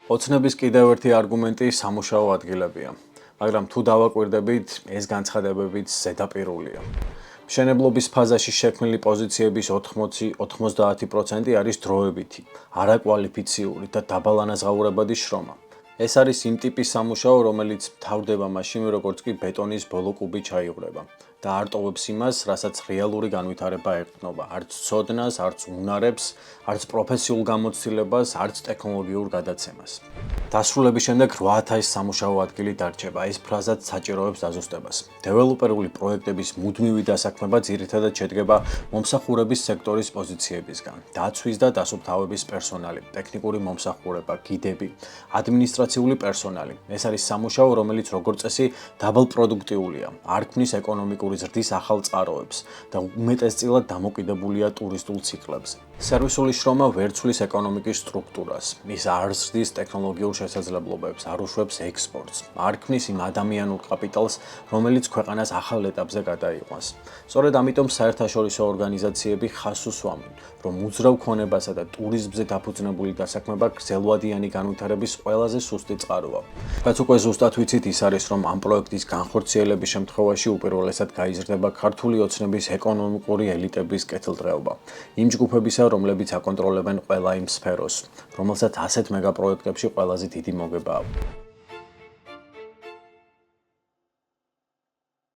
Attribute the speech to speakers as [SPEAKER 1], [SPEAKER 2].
[SPEAKER 1] ოცნების კიდევ ერთი არგუმენტი სამუშაო ადგილებია, მაგრამ თუ დავაკვირდებით, ეს განცხადებებიც ზედაპირულია. მშენებლობის ფაზაში შექმნილი პოზიციების 80-90% არის დროებითი, არაკვალიფიციური და დაბალანაზღაურებადი შრომა. ეს არის იმ ტიპის სამუშაო, რომელიც მთავრდება მაშინ, როგორც კი ბეტონის ბოლო კუბი ჩაიღვრება და არ ტოვებს იმას, რასაც რეალური განვითარება ეყრდნობა, არც ცოდნას, არც უნარებს, არც პროფესიულ გამოცდილებას, არც ტექნოლოგიურ გადაცემას. დასრულების შემდეგ 8000 სამუშაო ადგილი დარჩება, ეს ფრაზაც საჭიროებს დაზუსტებას. დეველოპერული პროექტების მუდმივი დასაქმება ძირითადად შედგება მომსახურების სექტორის პოზიციებისგან, დაცვის და დასუფთავების პერსონალი, ტექნიკური მომსახურება, გიდები, ადმინისტრაციული პერსონალი. ეს არის სამუშაო, რომელიც როგორც წესი დაბალპროდუქტიულია, არ ქმნის ეკონომიკური ზრდის ახალ წყაროებს და უმეტესწილად დამოკიდებულია ტურისტულ ციკლებზე. სერვისული შრომა ვერ ცვლის ეკონომიკის სტრუქტურას, ის არ ზრდის ტექნოლოგიურ შესაძლებლობებს, არ უშვებს ექსპორტს, არ ქმნის იმ ადამიანურ კაპიტალს, რომელიც ქვეყანას ახალ ეტაპზე გადაიყვანს. სწორედ ამიტომ საერთაშორისო ორგანიზაციები ხაზს უსვამენ, რომ უძრავ ქონებასა და ტურიზმზე დაფუძნებული დასაქმება გრძელვადიანი განვითარების ყველაზე სუსტი წყაროა. რაც უკვე ზუსტად ვიცით, ის არის, რომ ამ პროექტის განხორციელების შემთხვევაში უპირველესად გაიზრდება ქართული ოცნების ეკონომიკური ელიტების კეთილდღეობა, იმ ჯგუფებისა, რომლებიც აკონტროლებენ ყველა იმ სფეროს, რომელსაც ასეთ მეგაპროექტებში ყველაზე დიდი მოგება აქვს.